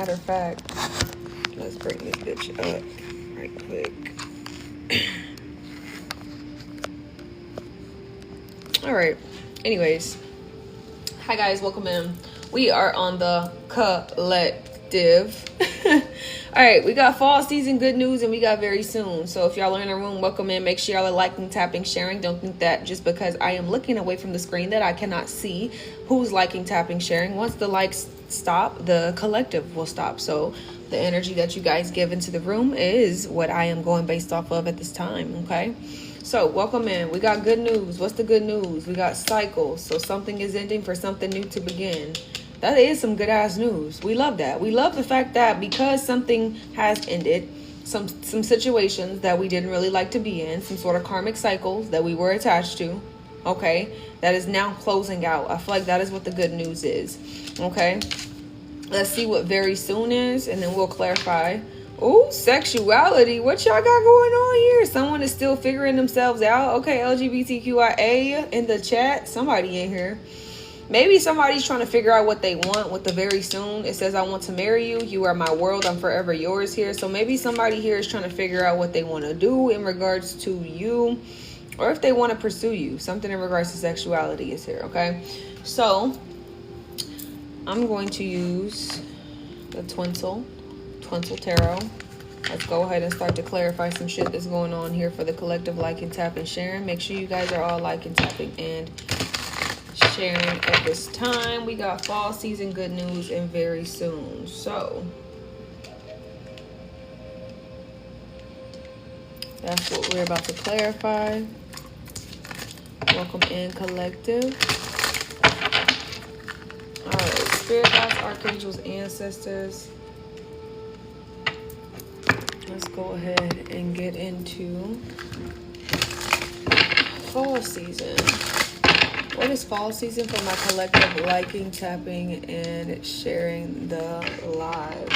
Matter of fact, let's bring this bitch up right quick. All right. Anyways, hi guys, welcome in. We are on the collective. All right, we got fall season good news and we got very soon. So if y'all are in the room, welcome in. Make sure y'all are liking, tapping, sharing. Don't think that just because I am looking away from the screen that I cannot see who's liking, tapping, sharing. Once the likes stop, the collective will stop. So the energy that you guys give into the room is what I am going based off of at this time, okay? So welcome in. We got good news. What's the good news? We got cycles. So something is ending for something new to begin. That is some good ass news. We love that. We love the fact that because something has ended, some situations that we didn't really like to be in, some sort of karmic cycles that we were attached to, okay, that is now closing out. I feel like that is what the good news is, okay? Let's see what very soon is, and then we'll clarify. Oh, sexuality. What y'all got going on here? Someone is still figuring themselves out. Okay, LGBTQIA in the chat. Somebody in here. Maybe somebody's trying to figure out what they want with the very soon. It says, I want to marry you. You are my world. I'm forever yours here. So maybe somebody here is trying to figure out what they want to do in regards to you, or if they want to pursue you. Something in regards to sexuality is here, okay? So I'm going to use the Twinsel Tarot. Let's go ahead and start to clarify some shit that's going on here for the collective liking, tapping, sharing. Make sure you guys are all liking, tapping, and sharing at this time. We got fall season good news and very soon. So that's what we're about to clarify. Welcome in, collective. All right, spirit guides, archangels, ancestors. Let's go ahead and get into fall season. What is fall season for my collective liking, tapping, and sharing the live?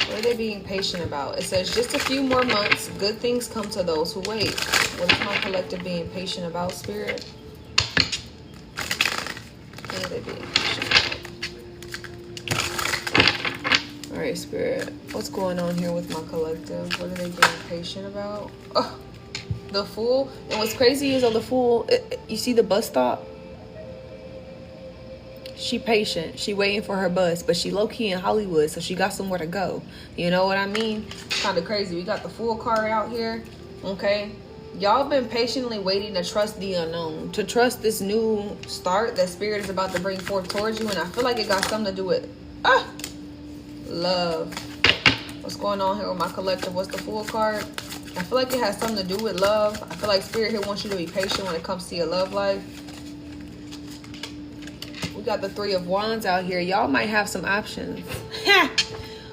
What are they being patient about? It says just a few more months. Good things come to those who wait. What is my collective being patient about, Spirit? What are they being patient about? All right, Spirit. What's going on here with my collective? What are they being patient about? Oh. The Fool. And what's crazy is on the Fool, you see the bus stop? She patient. She waiting for her bus, but she low-key in Hollywood, so she got somewhere to go. You know what I mean? It's kind of crazy. We got the Fool card out here, okay? Y'all been patiently waiting to trust the unknown, to trust this new start that Spirit is about to bring forth towards you, and I feel like it got something to do with love. What's going on here with my collective? What's the Fool card? I feel like it has something to do with love. I feel like Spirit here wants you to be patient when it comes to your love life. We got the Three of Wands out here. Y'all might have some options.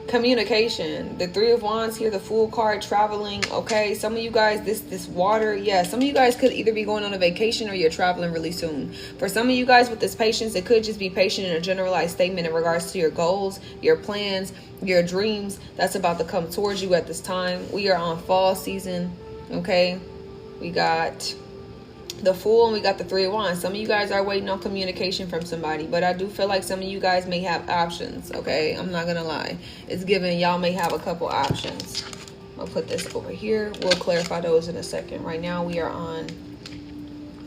Communication. The Three of Wands here, the Fool card, traveling. Okay, some of you guys, this water. Yeah, some of you guys could either be going on a vacation or you're traveling really soon. For some of you guys with this patience, it could just be patient in a generalized statement in regards to your goals, your plans, your dreams that's about to come towards you at this time. We are on fall season, okay? We got the Fool and we got the Three of Wands. Some of you guys are waiting on communication from somebody, but I do feel like some of you guys may have options, okay? I'm not gonna lie. It's given y'all may have a couple options. I'll put this over here. We'll clarify those in a second. Right now we are on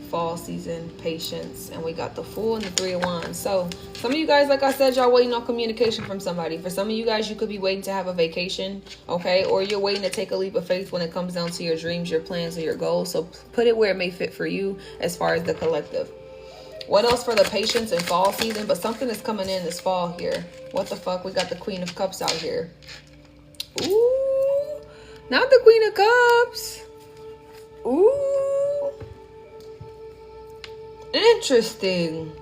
fall season, patience, and we got the Fool and the Three of Wands. So some of you guys, like I said, y'all waiting on communication from somebody. For some of you guys, you could be waiting to have a vacation, okay? Or you're waiting to take a leap of faith when it comes down to your dreams, your plans, or your goals. So put it where it may fit for you as far as the collective. What else for the patience and fall season? But something is coming in this fall here. What the fuck? We got the Queen of Cups out here. Ooh, not the Queen of Cups. Ooh. Interesting.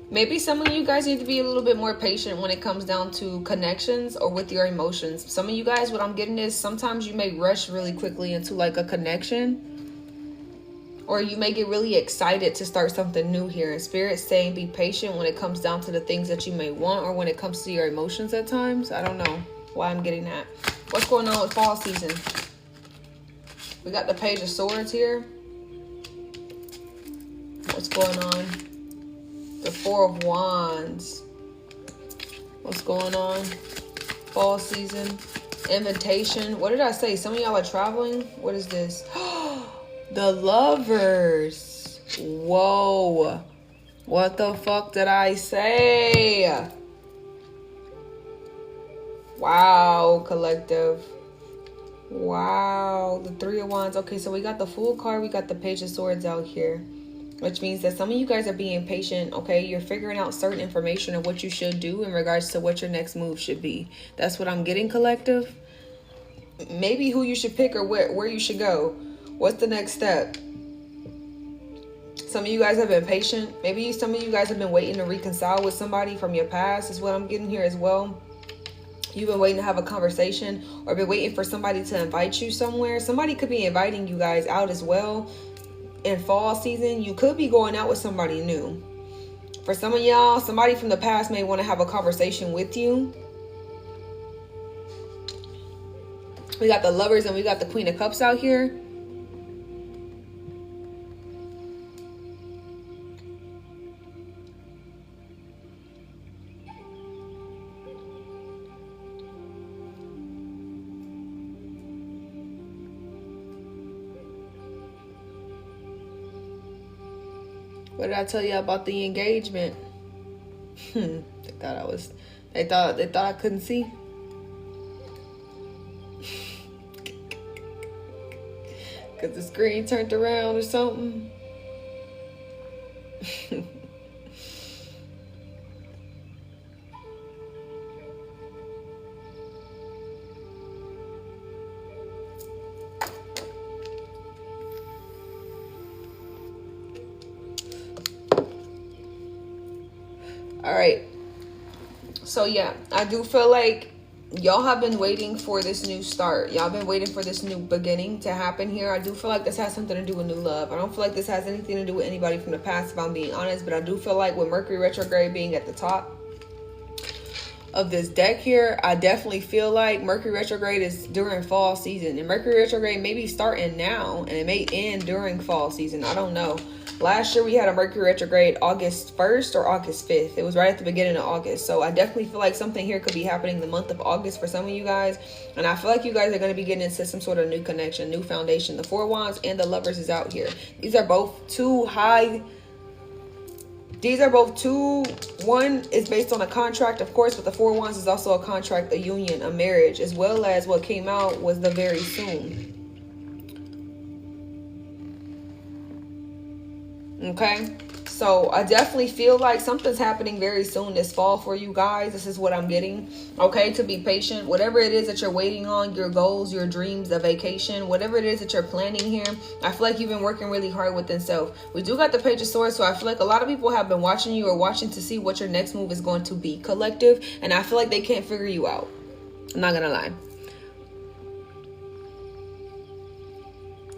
Maybe some of you guys need to be a little bit more patient when it comes down to connections or with your emotions. Some of you guys, what I'm getting is sometimes you may rush really quickly into like a connection, or you may get really excited to start something new here. And Spirit's saying be patient when it comes down to the things that you may want, or when it comes to your emotions at times. I don't know why I'm getting that. What's going on with fall season? We got the Page of Swords here. What's going on? The Four of Wands. What's going on? Fall season. Invitation. What did I say? Some of y'all are traveling. What is this? The Lovers. Whoa. What the fuck did I say? Wow, collective. Wow. The Three of Wands. Okay, so we got the Fool card. We got the Page of Swords out here. Which means that some of you guys are being patient, okay? You're figuring out certain information of what you should do in regards to what your next move should be. That's what I'm getting, collective. Maybe who you should pick or where you should go. What's the next step? Some of you guys have been patient. Maybe some of you guys have been waiting to reconcile with somebody from your past is what I'm getting here as well. You've been waiting to have a conversation or been waiting for somebody to invite you somewhere. Somebody could be inviting you guys out as well. In fall season, you could be going out with somebody new. For some of y'all, somebody from the past may want to have a conversation with you. We got the Lovers and we got the Queen of Cups out here. What did I tell you about the engagement? They thought I couldn't see. Cause the screen turned around or something. All right. So yeah, I do feel like y'all have been waiting for this new start. Y'all been waiting for this new beginning to happen here. I do feel like this has something to do with new love. I don't feel like this has anything to do with anybody from the past, if I'm being honest. But I do feel like with Mercury retrograde being at the top of this deck here, I definitely feel like Mercury retrograde is during fall season. And Mercury retrograde may be starting now and it may end during fall season. I don't know. Last year we had a Mercury retrograde August 1st or August 5th. It was right at the beginning of August. So I definitely feel like something here could be happening the month of August for some of you guys. And I feel like you guys are going to be getting into some sort of new connection, new foundation. The Four of Wands and the Lovers is out here. These are both two high... These are both two... One is based on a contract, of course, but the Four of Wands is also a contract, a union, a marriage, as well as what came out was the very soon. Okay, so I definitely feel like something's happening very soon this fall for you guys. This is what I'm getting. Okay, to be patient. Whatever it is that you're waiting on, your goals, your dreams, the vacation, whatever it is that you're planning here, I feel like you've been working really hard within self. We do got the Page of Swords, so I feel like a lot of people have been watching you or watching to see what your next move is going to be, collective. And I feel like they can't figure you out. I'm not gonna lie.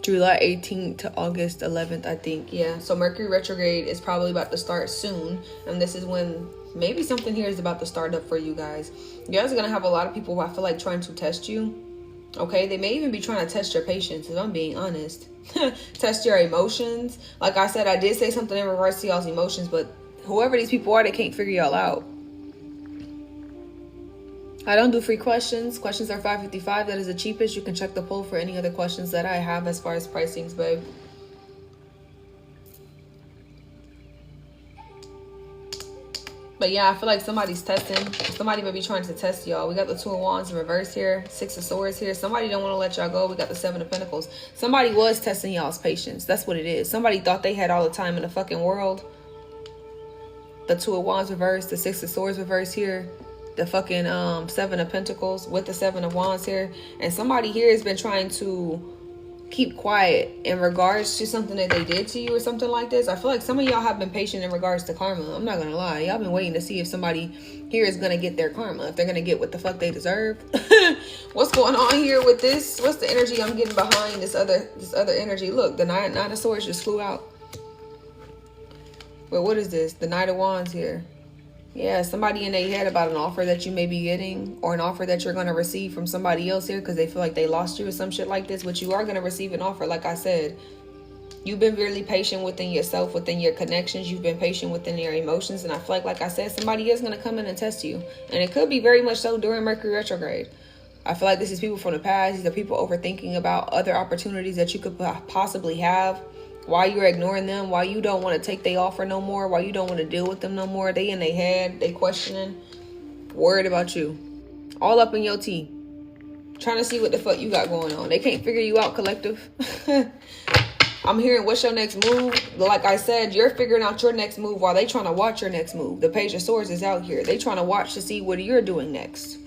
July 18th to August 11th, I think. Yeah, so Mercury retrograde is probably about to start soon. And this is when maybe something here is about to start up for you guys. You guys are going to have a lot of people who I feel like trying to test you. Okay, they may even be trying to test your patience, if I'm being honest. Test your emotions. Like I said, I did say something in regards to y'all's emotions, but whoever these people are, they can't figure y'all out. I don't do free questions. Questions are $5.55. That is the cheapest. You can check the poll for any other questions that I have as far as pricings, babe. But yeah, I feel like somebody's testing. Somebody may be trying to test y'all. We got the Two of Wands in reverse here. Six of Swords here. Somebody don't want to let y'all go. We got the Seven of Pentacles. Somebody was testing y'all's patience. That's what it is. Somebody thought they had all the time in the fucking world. The Two of Wands reverse. The Six of Swords reverse here. The fucking Seven of Pentacles with the Seven of Wands here. And somebody here has been trying to keep quiet in regards to something that they did to you or something like this. I feel like some of y'all have been patient in regards to karma. I'm not gonna lie. Y'all been waiting to see if somebody here is gonna get their karma. If they're gonna get what the fuck they deserve. What's going on here with this? What's the energy I'm getting behind this other energy? Look, the Nine of Swords just flew out. Wait, what is this? The Knight of Wands here. Yeah, somebody in their head about an offer that you may be getting or an offer that you're going to receive from somebody else here because they feel like they lost you or some shit like this. But you are going to receive an offer, like I said. You've been really patient within yourself, within your connections. You've been patient within your emotions. And I feel like I said, somebody is going to come in and test you. And it could be very much so during Mercury retrograde. I feel like this is people from the past. These are people overthinking about other opportunities that you could possibly have. Why you're ignoring them. Why you don't want to take their offer no more. Why you don't want to deal with them no more. They in their head. They questioning. Worried about you. All up in your tea. Trying to see what the fuck you got going on. They can't figure you out, collective. I'm hearing what's your next move. Like I said, you're figuring out your next move while they trying to watch your next move. The Page of Swords is out here. They trying to watch to see what you're doing next.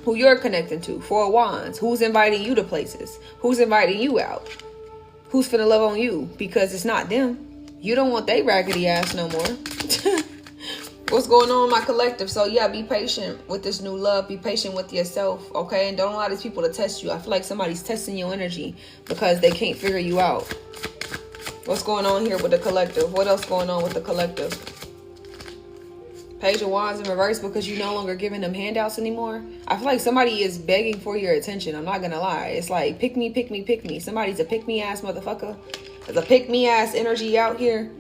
Who you're connecting to. Four of Wands. Who's inviting you to places. Who's inviting you out. Who's finna love on you. Because it's not them. You don't want they raggedy ass no more. What's going on, my collective? So yeah, be patient with this new love. Be patient with yourself, okay? And don't allow these people to test you. I feel like somebody's testing your energy because they can't figure you out. What's going on here with the collective? What else going on with the collective? Page of Wands in reverse because you're no longer giving them handouts anymore. I feel like somebody is begging for your attention. I'm not gonna lie. It's like, pick me, pick me, pick me. Somebody's a pick me ass motherfucker. There's a pick me ass energy out here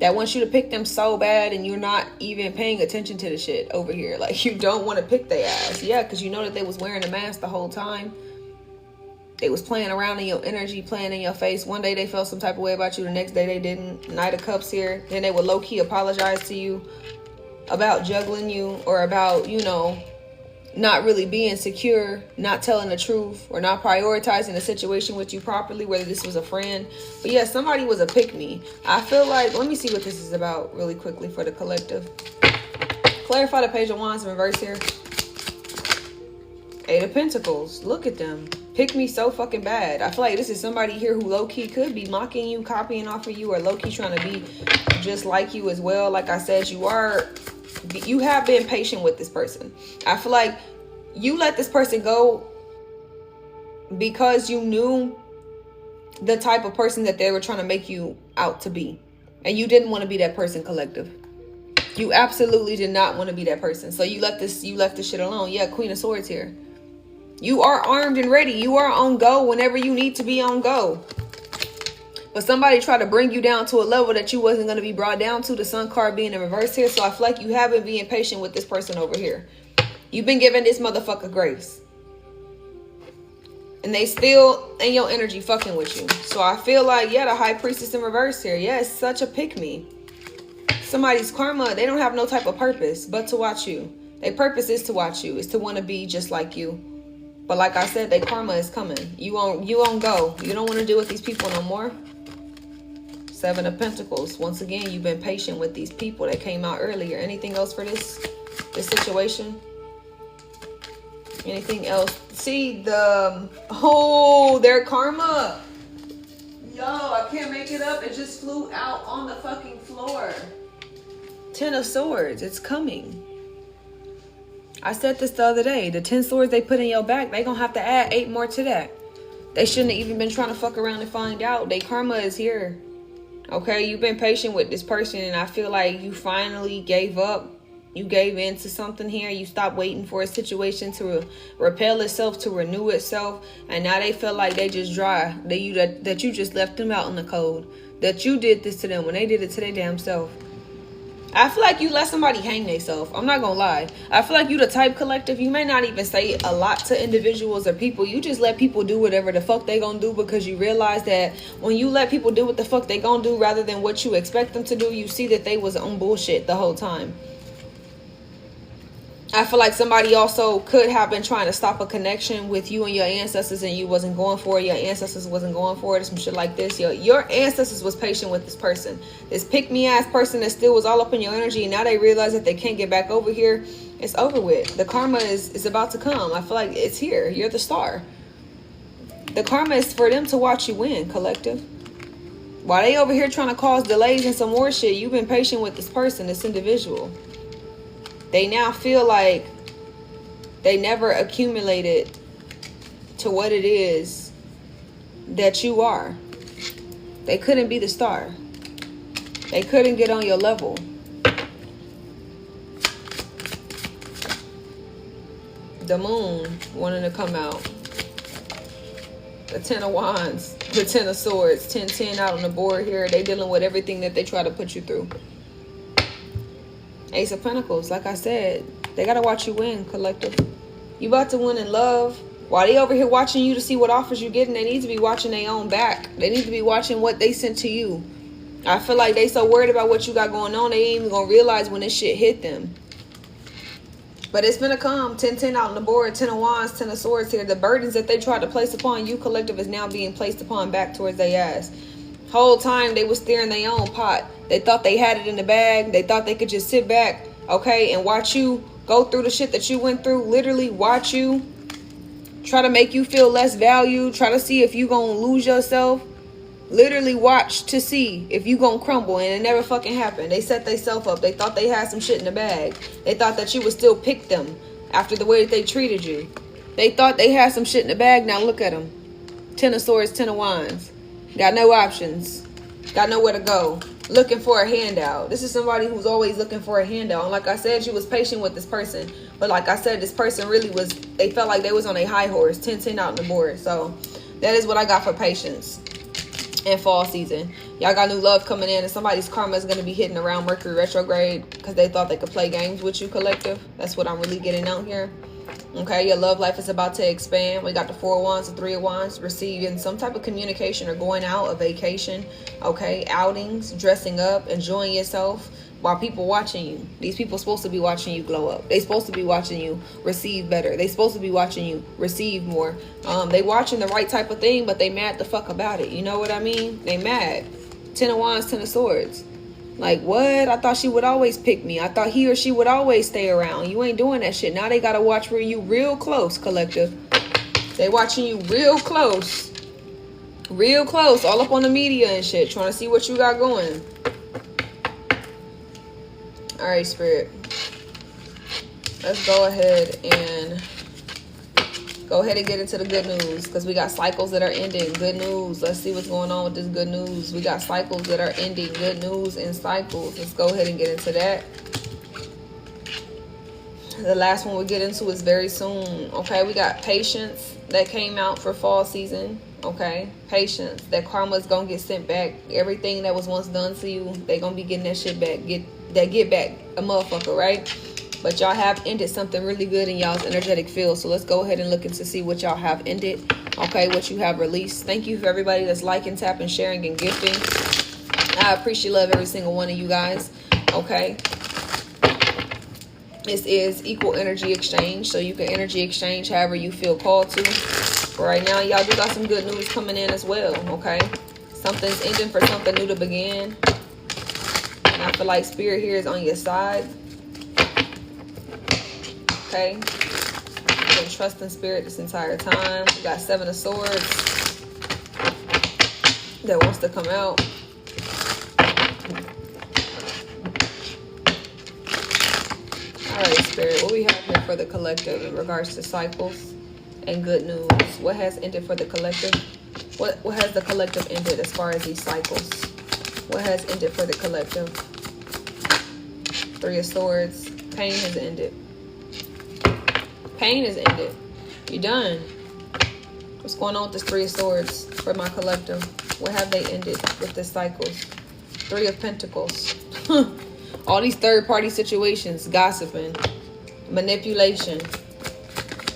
that wants you to pick them so bad, and you're not even paying attention to the shit over here. Like, you don't want to pick their ass. Yeah, because you know that they was wearing a mask the whole time. They was playing around in your energy, playing in your face. One day they felt some type of way about you. The next day they didn't. Knight of Cups here. Then they would low-key apologize to you about juggling you, or about, you know, not really being secure, not telling the truth, or not prioritizing the situation with you properly, whether this was a friend. But yeah, somebody was a pick-me. I feel like, let me see what this is about really quickly for the collective. Clarify the Page of Wands in reverse here. Eight of Pentacles. Look at them. Pick me so fucking bad. I feel like this is somebody here who low-key could be mocking you, copying off of you, or low-key trying to be just like you as well. Like I said, you have been patient with this person. I feel like you let this person go because you knew the type of person that they were trying to make you out to be. And you didn't want to be that person, collective. You absolutely did not want to be that person. So you left this shit alone. Yeah, Queen of Swords here. You are armed and ready. You are on go whenever you need to be on go. But somebody tried to bring you down to a level that you wasn't going to be brought down to. The Sun card being in reverse here. So I feel like you have been being patient with this person over here. You've been giving this motherfucker grace. And they still in your energy fucking with you. So I feel like, yeah, the High Priestess in reverse here. Yeah, it's such a pick-me. Somebody's karma, they don't have no type of purpose but to watch you. Their purpose is to watch you. Is to want to be just like you. But like I said, their karma is coming. You won't go. You don't want to deal with these people no more. Seven of Pentacles. Once again, you've been patient with these people that came out earlier. Anything else for this situation? Anything else? See their karma. Yo, I can't make it up. It just flew out on the fucking floor. Ten of Swords. It's coming. I said this the other day. The 10 swords they put in your back, they gonna have to add 8 more to that. They shouldn't have even been trying to fuck around and find out. Their karma is here. Okay, you've been patient with this person, and I feel like you finally gave up. You gave in to something here. You stopped waiting for a situation to repel itself, to renew itself, and now they feel like they just dry. That you just left them out in the cold. That you did this to them when they did it to their damn self. I feel like you let somebody hang themselves. I'm not gonna lie. I feel like you the type, collective. You may not even say a lot to individuals or people. You just let people do whatever the fuck they gonna do, because you realize that when you let people do what the fuck they gonna do rather than what you expect them to do, you see that they was on bullshit the whole time. I feel like somebody also could have been trying to stop a connection with you and your ancestors, and you wasn't going for it. Your ancestors wasn't going for it, or some shit like this. Your ancestors was patient with this person. This pick-me-ass person that still was all up in your energy, and now they realize that they can't get back over here. It's over with. The karma is about to come. I feel like it's here. You're the star. The karma is for them to watch you win, collective. While they over here trying to cause delays and some more shit, you've been patient with this person, this individual. They now feel like they never accumulated to what it is that you are. They couldn't be the star. They couldn't get on your level. The Moon wanting to come out. The 10 of Wands, the 10 of Swords, 10-10 out on the board here. They dealing with everything that they try to put you through. Ace of Pentacles, like I said, they got to watch you win, collective. You about to win in love. While they over here watching you to see what offers you getting, they need to be watching their own back. They need to be watching what they sent to you. I feel like they so worried about what you got going on, they ain't even going to realize when this shit hit them. But it's gonna come. 10-10 out on the board. 10 of Wands, 10 of Swords here. The burdens that they tried to place upon you, collective, is now being placed upon back towards their ass. Whole time they was steering their own pot. They thought they had it in the bag. They thought they could just sit back, okay, and watch you go through the shit that you went through. Literally watch you. Try to make you feel less valued. Try to see if you gonna lose yourself. Literally watch to see if you gonna crumble, and it never fucking happened. They set themselves up. They thought they had some shit in the bag. They thought that you would still pick them after the way that they treated you. They thought they had some shit in the bag. Now look at them. 10 of Swords, 10 of Wands. Got no options. Got nowhere to go. Looking for a handout. This is somebody who's always looking for a handout. And like I said, you was patient with this person. But like I said, this person really was, they felt like they was on a high horse. 10-10 out on the board. So that is what I got for patience. And fall season, y'all got new love coming in, and somebody's karma is going to be hitting around Mercury retrograde because they thought they could play games with you, collective. That's what I'm really getting out here. Okay, your love life is about to expand. We got the 4 of Wands, the 3 of Wands, receiving some type of communication or going out, a vacation, okay, outings, dressing up, enjoying yourself while people watching you. These people supposed to be watching you glow up. They supposed to be watching you receive better. They supposed to be watching you receive more. They watching the right type of thing, but they mad the fuck about it. You know what I mean? They mad. 10 of Wands, 10 of Swords. Like, what? I thought she would always pick me. I thought he or she would always stay around. You ain't doing that shit. Now they gotta watch for you real close, collective. They watching you real close. Real close. All up on the media and shit. Trying to see what you got going. All right, Spirit. Let's go ahead and get into the good news, because we got cycles that are ending. Good news. Let's see what's going on with this good news. We got cycles that are ending. Good news and cycles. Let's go ahead and get into that. The last one we get into is very soon. Okay, we got patience that came out for fall season. Okay, patience. That karma is gonna get sent back. Everything that was once done to you, they gonna be getting that shit back. Get back a motherfucker, right? But y'all have ended something really good in y'all's energetic field. So let's go ahead and look into see what y'all have ended. Okay, what you have released. Thank you for everybody that's liking, tapping, sharing, and gifting. I appreciate love every single one of you guys. Okay. This is equal energy exchange. So you can energy exchange however you feel called to. But right now, y'all do got some good news coming in as well. Okay. Something's ending for something new to begin. And I feel like Spirit here is on your side. Okay. You've been trusting Spirit this entire time. We got 7 of Swords that wants to come out. Alright, Spirit, what we have here for the collective in regards to cycles and good news? What has ended for the collective? What has the collective ended as far as these cycles? What has ended for the collective? 3 of Swords. Pain has ended. Pain is ended. You're done. What's going on with this 3 of Swords for my collective? What have they ended with this cycles? 3 of Pentacles. All these third-party situations, gossiping, manipulation.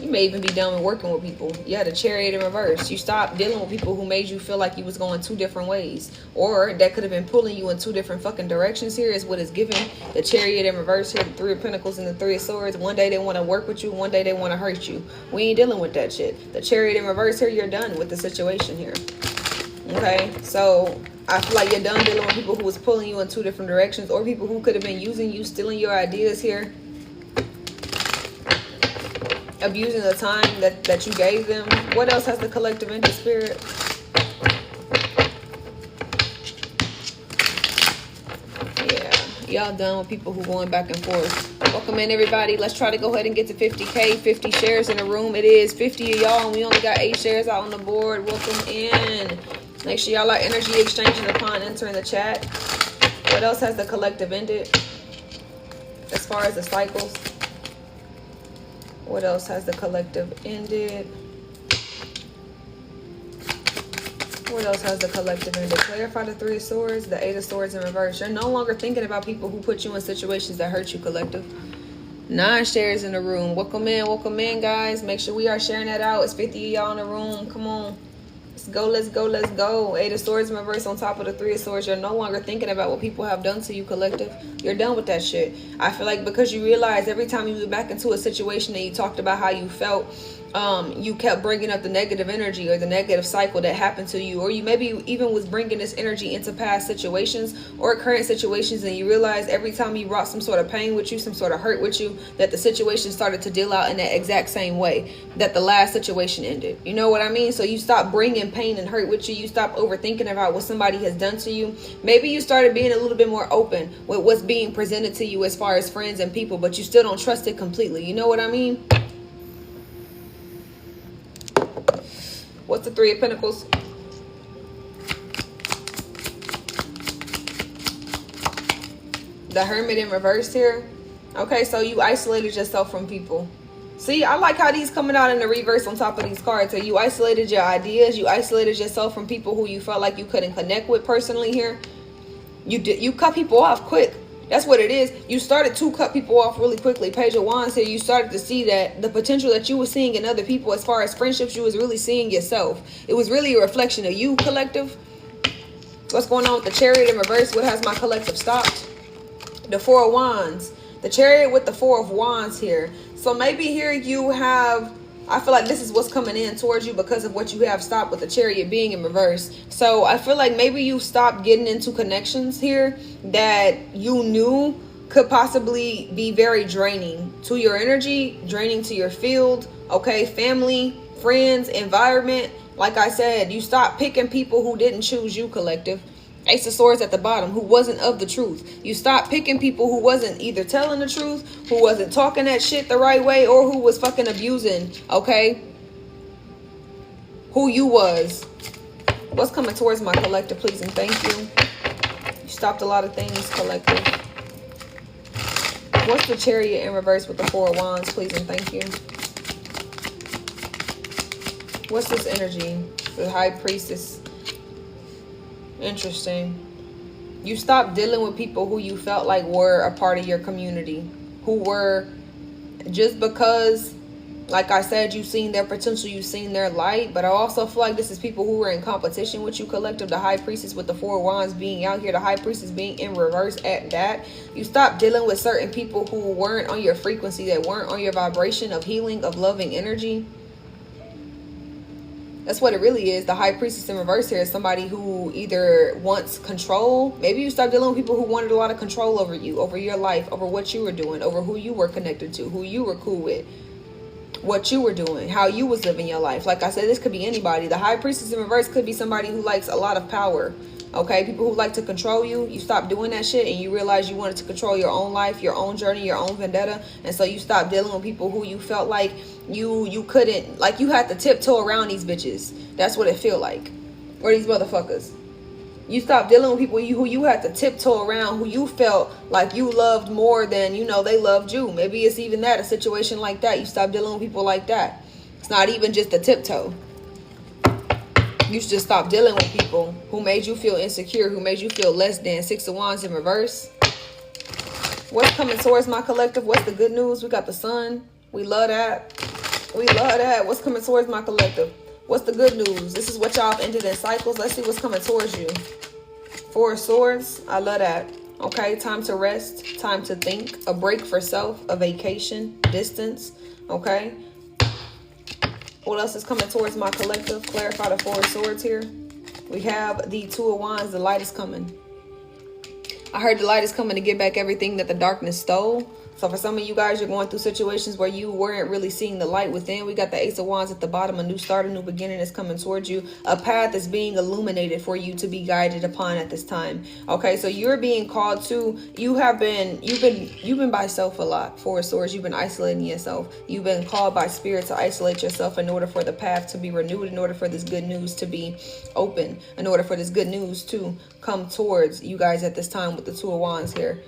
You may even be done with working with people. You had a Chariot in reverse. You stopped dealing with people who made you feel like you was going 2 different ways. Or that could have been pulling you in 2 different fucking directions. Here is what is given. The Chariot in reverse here, the 3 of Pentacles and the 3 of Swords. One day they want to work with you. One day they want to hurt you. We ain't dealing with that shit. The Chariot in reverse here, you're done with the situation here. Okay? So I feel like you're done dealing with people who was pulling you in 2 different directions. Or people who could have been using you, stealing your ideas here. Abusing the time that you gave them. What else has the collective in the Spirit? Yeah, y'all done with people who going back and forth. Welcome in, everybody. Let's try to go ahead and get to 50K, 50 shares in the room. It is 50 of y'all, and we only got 8 shares out on the board. Welcome in. Make sure y'all are energy exchanging upon entering the chat. What else has the collective ended as far as the cycles? What else has the collective ended? What else has the collective ended? Clarify the Three of Swords, the Eight of Swords in reverse. You're no longer thinking about people who put you in situations that hurt you, collective. 9 shares in the room. Welcome in, guys. Make sure we are sharing that out. It's 50 of y'all in the room. Come on. Let's go, let's go, let's go. Eight of Swords in reverse on top of the Three of Swords. You're no longer thinking about what people have done to you, collective. You're done with that shit. I feel like because you realize every time you move back into a situation and you talked about how you felt, you kept bringing up the negative energy or the negative cycle that happened to you, or you maybe even was bringing this energy into past situations or current situations, and you realize every time you brought some sort of pain with you, some sort of hurt with you, that the situation started to deal out in that exact same way that the last situation ended. You know what I mean? So you stop bringing pain and hurt with you. You stop overthinking about what somebody has done to you. Maybe you started being a little bit more open with what's being presented to you as far as friends and people, but you still don't trust it completely. You know what I mean? What's the Three of Pentacles? The Hermit in reverse here. Okay, so you isolated yourself from people. See, I like how these coming out in the reverse on top of these cards. So you isolated your ideas. You isolated yourself from people who you felt like you couldn't connect with personally here. You cut people off quick. That's what it is. You started to cut people off really quickly. Page of Wands here, you started to see that the potential that you were seeing in other people as far as friendships, you was really seeing yourself. It was really a reflection of you, collective. What's going on with the Chariot in reverse? What has my collective stopped? The Four of Wands. The Chariot with the Four of Wands here. So maybe here you have, I feel like this is what's coming in towards you because of what you have stopped with the Chariot being in reverse. So I feel like maybe you stopped getting into connections here that you knew could possibly be very draining to your energy, draining to your field, okay, family, friends, environment. Like I said, you stopped picking people who didn't choose you, collective. Ace of Swords at the bottom, who wasn't of the truth. You stopped picking people who wasn't either telling the truth, who wasn't talking that shit the right way, or who was fucking abusing, okay, who you was. What's coming towards my collective, please and thank you? You stopped a lot of things, collective. What's the Chariot in reverse with the Four of Wands, please and thank you? What's this energy? The High Priestess. Interesting. You stopped dealing with people who you felt like were a part of your community, who were just because, like I said, you've seen their potential, you've seen their light. But I also feel like this is people who were in competition with you, collective. The High Priestess with the Four of Wands being out here, the High Priestess being in reverse at that. You stopped dealing with certain people who weren't on your frequency, that weren't on your vibration of healing, of loving energy. That's what it really is. The High Priestess in reverse here is somebody who either wants control. Maybe you start dealing with people who wanted a lot of control over you, over your life, over what you were doing, over who you were connected to, who you were cool with, what you were doing, how you was living your life. Like I said, this could be anybody. The High Priestess in reverse could be somebody who likes a lot of power. Okay, people who like to control you. You stop doing that shit and you realize you wanted to control your own life, your own journey, your own vendetta. And so you stopped dealing with people who you felt like you couldn't, like you had to tiptoe around these bitches. That's what it feel like. Or these motherfuckers. You stopped dealing with people who you had to tiptoe around, who you felt like you loved more than, you know, they loved you. Maybe it's even that, a situation like that. You stop dealing with people like that. It's not even just a tiptoe. You should just stop dealing with people who made you feel insecure, who made you feel less than. Six of Wands in reverse. What's coming towards my collective? What's the good news? We got the Sun. We love that. We love that. What's coming towards my collective? What's the good news? This is what y'all have ended in cycles. Let's see what's coming towards you. Four of Swords. I love that. Okay, time to rest. Time to think. A break for self. A vacation. Distance. Okay. What else is coming towards my collective? Clarify the Four of Swords here. We have the Two of Wands. The light is coming. I heard the light is coming to get back everything that the darkness stole. So for some of you guys, you're going through situations where you weren't really seeing the light within. We got the Ace of Wands at the bottom. A new start, a new beginning is coming towards you. A path is being illuminated for you to be guided upon at this time. Okay, so you're being called to, you've been by self a lot. Four of Swords, you've been isolating yourself. You've been called by spirit to isolate yourself in order for the path to be renewed, in order for this good news to be open, in order for this good news to come towards you guys at this time with the Two of Wands here.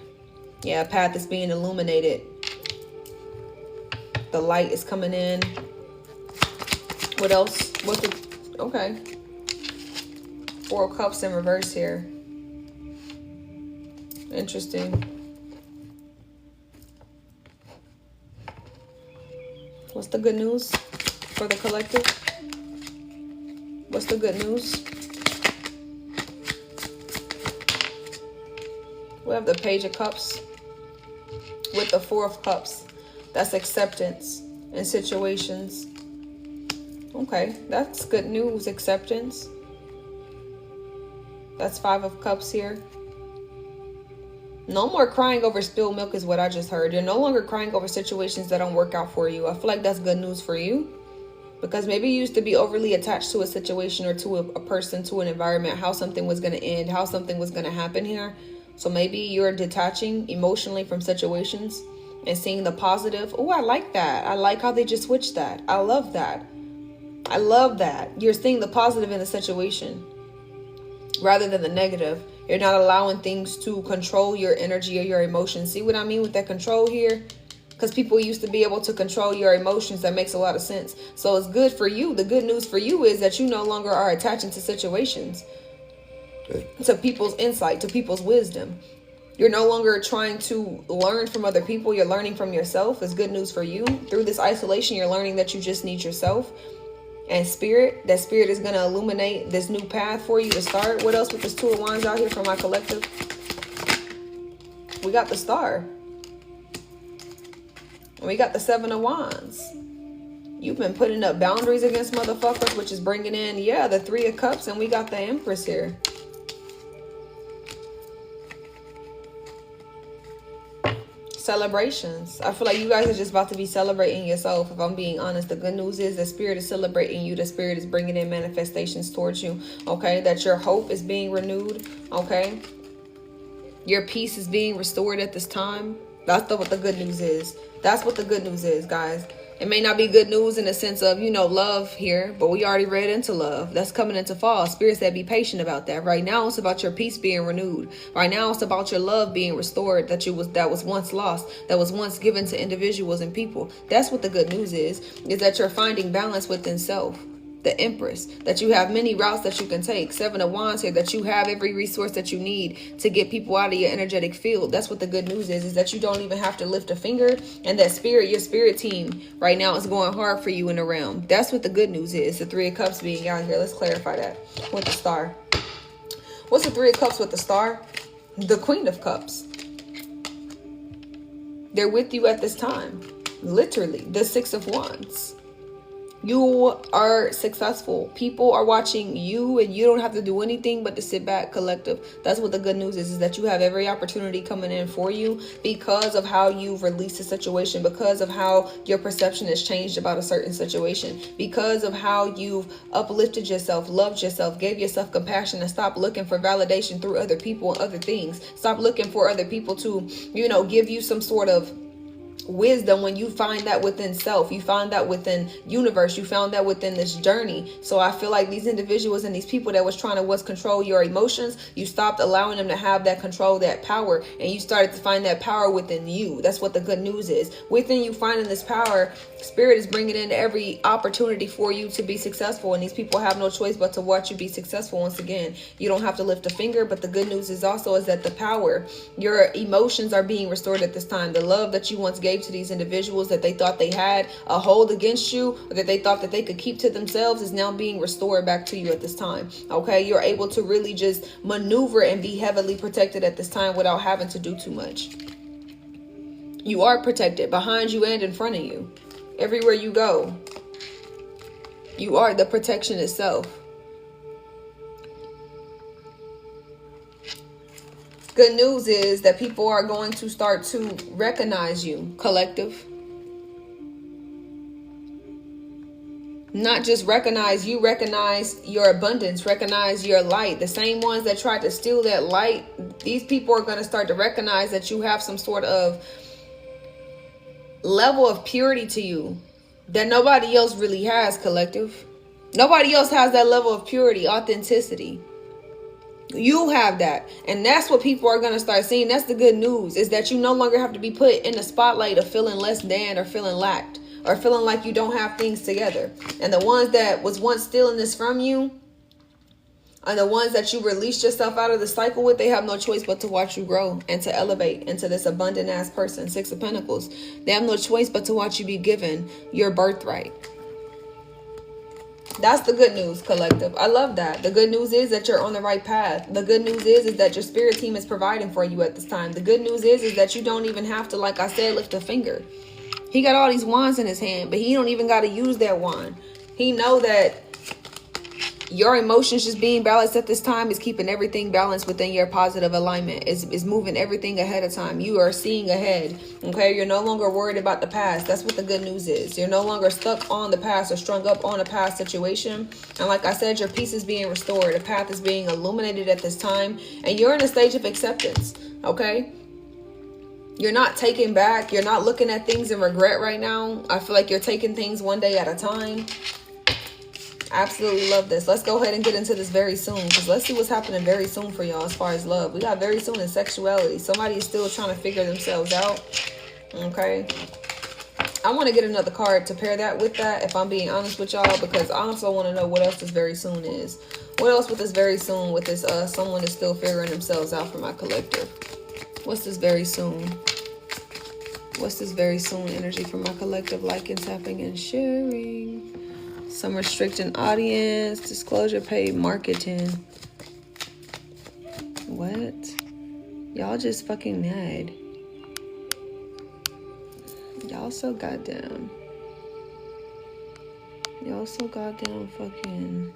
Yeah, a path is being illuminated. The light is coming in. What else? Okay. Four of Cups in reverse here. Interesting. What's the good news for the collective? What's the good news? We have the Page of Cups with the Four of Cups. That's acceptance in situations. Okay, that's good news, acceptance. That's Five of Cups here. No more crying over spilled milk is what I just heard. You're no longer crying over situations that don't work out for you. I feel like that's good news for you. Because maybe you used to be overly attached to a situation or to a person, to an environment, how something was going to end, how something was going to happen here. So maybe you're detaching emotionally from situations and seeing the positive. Oh, I like that. I like how they just switched that. I love that. I love that. You're seeing the positive in the situation rather than the negative. You're not allowing things to control your energy or your emotions. See what I mean with that control here? Because people used to be able to control your emotions. That makes a lot of sense. So it's good for you. The good news for you is that you no longer are attaching to situations, to people's insight, to people's wisdom. You're no longer trying to learn from other people. You're learning from yourself. It's good news for you. Through this isolation, you're learning that you just need yourself. And spirit, that spirit is going to illuminate this new path for you to start. What else with this Two of Wands out here for my collective? We got the Star. And we got the Seven of Wands. You've been putting up boundaries against motherfuckers, which is bringing in, yeah, the Three of Cups. And we got the Empress here. Celebrations. I feel like you guys are just about to be celebrating yourself. If I'm being honest, the good news is the spirit is celebrating you. The spirit is bringing in manifestations towards you. Okay, that your hope is being renewed. Okay, your peace is being restored at this time. That's what the good news is. That's what the good news is, guys. It may not be good news in the sense of, you know, love here, but we already read into love. That's coming into fall. Spirit said be patient about that. Right now, it's about your peace being renewed. Right now, it's about your love being restored that was once lost, that was once given to individuals and people. That's what the good news is that you're finding balance within self. The Empress, that you have many routes that you can take. Seven of Wands here, that you have every resource that you need to get people out of your energetic field. That's what the good news is that you don't even have to lift a finger. And that spirit, your spirit team right now is going hard for you in the realm. That's what the good news is. The Three of Cups being out here. Let's clarify that with the Star. What's the Three of Cups with the Star? The Queen of Cups. They're with you at this time. Literally, the Six of Wands. You are successful. People are watching you and you don't have to do anything but to sit back, collective. That's what the good news is that you have every opportunity coming in for you because of how you've released a situation, because of how your perception has changed about a certain situation, because of how you've uplifted yourself, loved yourself, gave yourself compassion, and stopped looking for validation through other people and other things. Stop looking for other people to, you know, give you some sort of wisdom when you find that within self. You find that within universe. You found that within this journey. So I feel like these individuals and these people that was trying to control your emotions, you stopped allowing them to have that control, that power, and you started to find that power within you. That's what the good news is. Within you finding this power, spirit is bringing in every opportunity for you to be successful, and these people have no choice but to watch you be successful. Once again, you don't have to lift a finger, but the good news is also is that the power, your emotions are being restored at this time. The love that you once gave to these individuals that they thought they had a hold against you, or that they thought that they could keep to themselves, is now being restored back to you at this time. Okay, you're able to really just maneuver and be heavily protected at this time without having to do too much. You are protected behind you and in front of you. Everywhere you go, you are the protection itself. Good news is that people are going to start to recognize you, collective. Not just recognize you, recognize your abundance, recognize your light. The same ones that tried to steal that light, these people are going to start to recognize that you have some sort of level of purity to you that nobody else really has, collective. Nobody else has that level of purity, authenticity. You have that, and that's what people are going to start seeing. That's the good news, is that you no longer have to be put in the spotlight of feeling less than, or feeling lacked, or feeling like you don't have things together. And the ones that was once stealing this from you, And the ones that you released yourself out of the cycle with, they have no choice but to watch you grow and to elevate into this abundant ass person. Six of Pentacles. They have no choice but to watch you be given your birthright. That's the good news, collective. I love that. The good news is that you're on the right path. The good news is that your spirit team is providing for you at this time. The good news is that you don't even have to, like I said, lift a finger. He got all these wands in his hand, but he don't even got to use that wand. He know that your emotions just being balanced at this time is keeping everything balanced within your positive alignment. Is moving everything ahead of time. You are seeing ahead. Okay, you're no longer worried about the past. That's what the good news is. You're no longer stuck on the past or strung up on a past situation. And like I said, your peace is being restored. The path is being illuminated at this time, and you're in a stage of acceptance. Okay. You're not taking back. You're not looking at things in regret right now. I feel like you're taking things one day at a time. Absolutely love this. Let's go ahead and get into this very soon, because let's see what's happening very soon for y'all as far as love. We got very soon in sexuality. Somebody is still trying to figure themselves out. Okay. I want to get another card to pair that with that, if I'm being honest with y'all, because I also want to know what else this very soon is. What else with this very soon with this someone is still figuring themselves out for my collective. What's this very soon? What's this very soon energy for my collective? Liking, tapping, and sharing. Some restricting audience, disclosure, paid marketing. What? Y'all just fucking mad. Y'all so goddamn. Y'all so goddamn fucking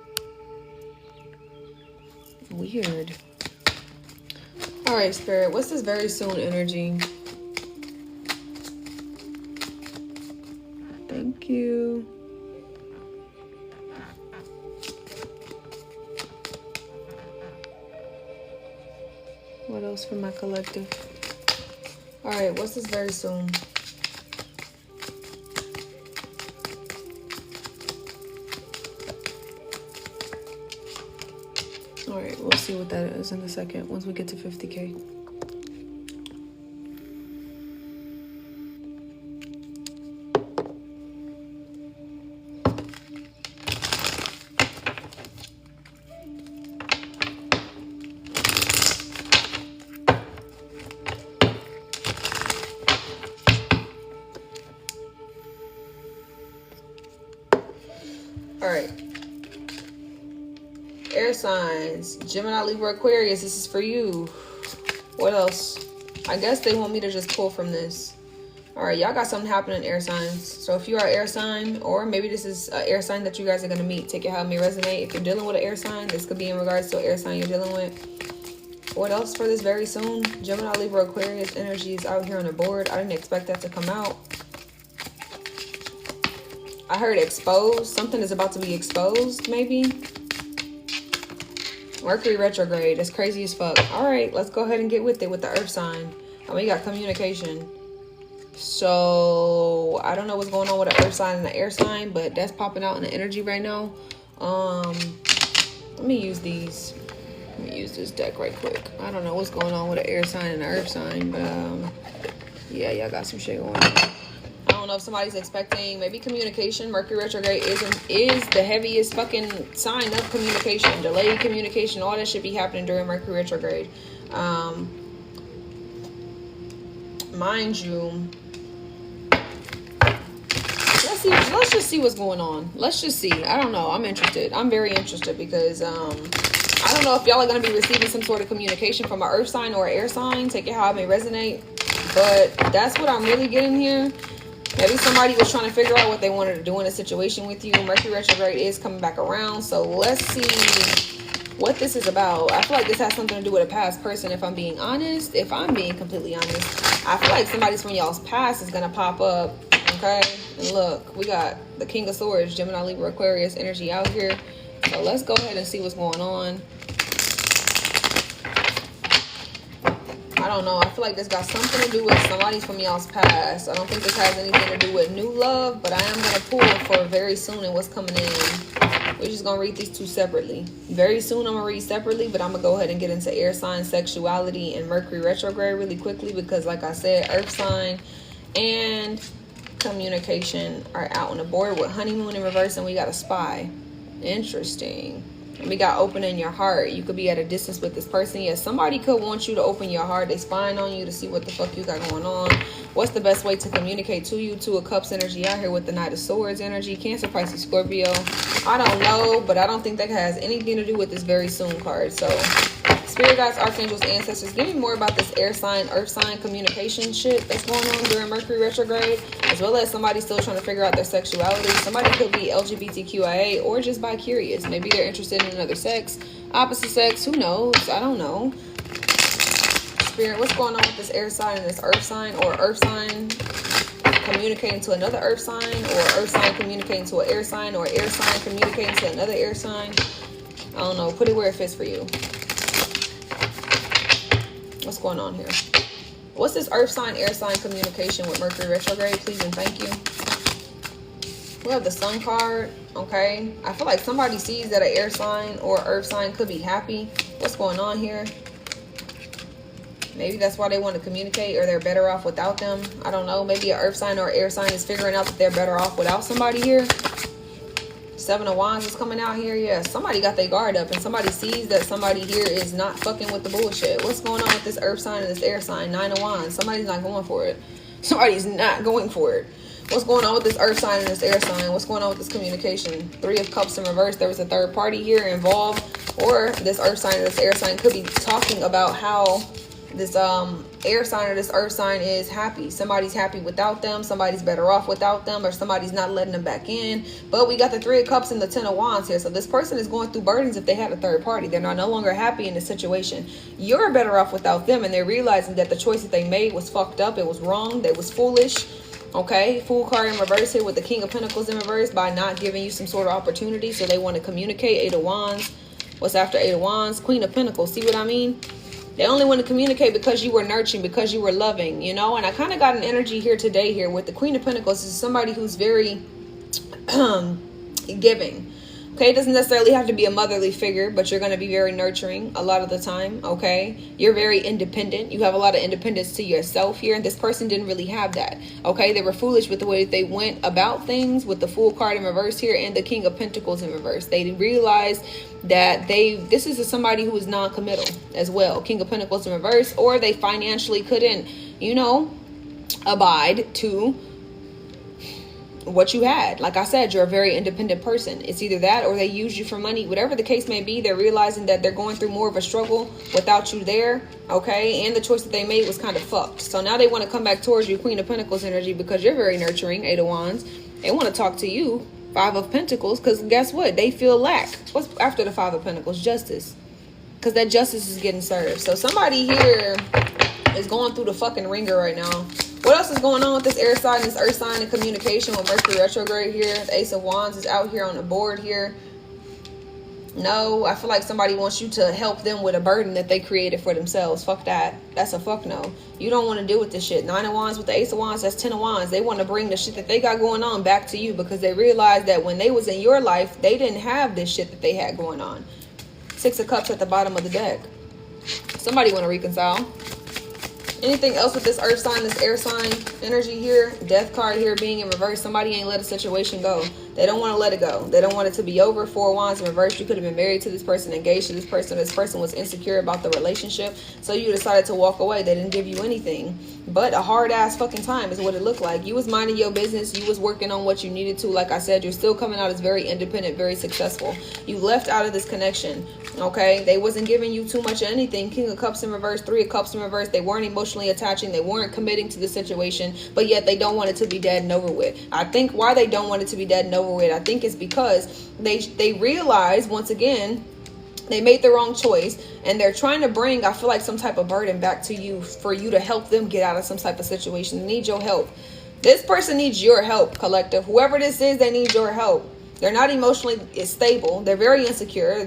weird. Alright, Spirit, what's this very soon energy? Thank you. What else for my collective? Alright, what's this very soon? Alright, we'll see what that is in a second once we get to 50K. Alright. Air signs. Gemini, Libra, Aquarius. This is for you. What else? I guess they want me to just pull from this. Alright, y'all got something happening, air signs. So if you are air sign, or maybe this is an air sign that you guys are going to meet, take it how it may resonate. If you're dealing with an air sign, this could be in regards to an air sign you're dealing with. What else for this very soon? Gemini, Libra, Aquarius energy is out here on the board. I didn't expect that to come out. I heard exposed. Something is about to be exposed, maybe. Mercury retrograde. That's crazy as fuck. All right, let's go ahead and get with it with the earth sign. And we got communication. So I don't know what's going on with the earth sign and the air sign, but that's popping out in the energy right now. Let me use these. Let me use this deck right quick. I don't know what's going on with the air sign and the earth sign, but yeah, y'all got some shit going on. I don't know if somebody's expecting maybe communication. Mercury retrograde is the heaviest fucking sign of communication. Delayed communication, all that should be happening during Mercury retrograde. Mind you, let's just see what's going on. Let's just see. I don't know. I'm interested. I'm very interested because I don't know if y'all are going to be receiving some sort of communication from an earth sign or an air sign. Take it how it may resonate. But that's what I'm really getting here. Maybe somebody was trying to figure out what they wanted to do in a situation with you. Mercury retrograde is coming back around. So let's see what this is about. I feel like this has something to do with a past person, if I'm being honest. If I'm being completely honest, I feel like somebody's from y'all's past is going to pop up. Okay? And look, we got the King of Swords, Gemini, Libra, Aquarius energy out here. So let's go ahead and see what's going on. I don't know. I feel like this got something to do with somebody from y'all's past. I don't think this has anything to do with new love, but I am going to pull for very soon and what's coming in. We're just going to read these two separately. Very soon I'm going to read separately, but I'm going to go ahead and get into air sign, sexuality, and Mercury retrograde really quickly because, like I said, earth sign and communication are out on the board with honeymoon in reverse, and we got a spy. Interesting. And we got opening your heart. You could be at a distance with this person. Yes, somebody could want you to open your heart. They spying on you to see what the fuck you got going on. What's the best way to communicate to you? Two of Cups energy out here with the Knight of Swords energy. Cancer, Pisces, Scorpio. I don't know, but I don't think that has anything to do with this very soon card. So, Spirit guides, archangels, ancestors, give me more about this air sign, earth sign communication shit that's going on during Mercury retrograde, as well as somebody still trying to figure out their sexuality. Somebody could be LGBTQIA or just bi-curious. Maybe they're interested in another sex, opposite sex, who knows? I don't know. Spirit, what's going on with this air sign and this earth sign, or earth sign communicating to another earth sign, or earth sign communicating to an air sign, or air sign communicating to another air sign? I don't know. Put it where it fits for you. What's going on here? What's this earth sign, air sign communication with Mercury retrograde? Please and thank you. We have the Sun card. Okay. I feel like somebody sees that an air sign or earth sign could be happy. What's going on here? Maybe that's why they want to communicate, or they're better off without them. I don't know. Maybe an earth sign or air sign is figuring out that they're better off without somebody here. Seven of Wands is coming out here. Yeah, somebody got their guard up and somebody sees that somebody here is not fucking with the bullshit. What's going on with this earth sign and this air sign? Nine of Wands. Somebody's not going for it. Somebody's not going for it. What's going on with this earth sign and this air sign? What's going on with this communication? Three of Cups in reverse. There was a third party here involved, or this earth sign and this air sign could be talking about how this air sign or this earth sign is happy. Somebody's happy without them. Somebody's better off without them, or somebody's not letting them back in. But we got the Three of Cups and the Ten of Wands here. So this person is going through burdens if they had a third party. They're no longer happy in this situation. You're better off without them, and they're realizing that the choice that they made was fucked up. It was wrong. It was foolish. Okay, Fool card in reverse here with the King of Pentacles in reverse by not giving you some sort of opportunity. So they want to communicate. Eight of Wands. What's after Eight of Wands? Queen of Pentacles. See what I mean? They only want to communicate because you were nurturing, because you were loving, you know? And I kind of got an energy here today here with the Queen of Pentacles. This is somebody who's very giving. Okay, it doesn't necessarily have to be a motherly figure, but you're going to be very nurturing a lot of the time, okay? You're very independent. You have a lot of independence to yourself here, and this person didn't really have that, okay? They were foolish with the way that they went about things with the Fool card in reverse here and the King of Pentacles in reverse. They realized that this is somebody who is non-committal as well. King of Pentacles in reverse, or they financially couldn't, you know, abide to what you had. Like I said, you're a very independent person. It's either that or they use you for money. Whatever the case may be, they're realizing that they're going through more of a struggle without you there, okay? And the choice that they made was kind of fucked. So now they want to come back towards you, Queen of Pentacles energy, because you're very nurturing, Eight of Wands. They want to talk to you, Five of Pentacles, because guess what? They feel lack. What's after the Five of Pentacles? Justice. Because that justice is getting served. So somebody here is going through the fucking ringer right now. What else is going on with this air sign, this earth sign, and communication with Mercury retrograde here? The Ace of Wands is out here on the board here. No, I feel like somebody wants you to help them with a burden that they created for themselves. Fuck that. That's a fuck no. You don't want to deal with this shit. Nine of Wands with the Ace of Wands, that's Ten of Wands. They want to bring the shit that they got going on back to you because they realized that when they was in your life, they didn't have this shit that they had going on. Six of Cups at the bottom of the deck. Somebody want to reconcile. Anything else with this earth sign, this air sign energy here? Death card here being in reverse. Somebody ain't let a situation go. They don't want to let it go. They don't want it to be over. Four of Wands in reverse. You could have been married to this person, engaged to this person. This person was insecure about the relationship, so you decided to walk away. They didn't give you anything but a hard ass fucking time is what it looked like. You was minding your business. You was working on what you needed to. Like I said, you're still coming out as very independent, very successful. You left out of this connection, okay? They wasn't giving you too much of anything. King of Cups in reverse, Three of Cups in reverse. They weren't emotionally attaching. They weren't committing to the situation, but yet they don't want it to be dead and over with. I think why they don't want it to be dead and over with, I think it's because they realize, once again, they made the wrong choice, and they're trying to bring, I feel like, some type of burden back to you for you to help them get out of some type of situation. They need your help. This person needs your help, collective. Whoever this is, they need your help. They're not emotionally stable. They're very insecure.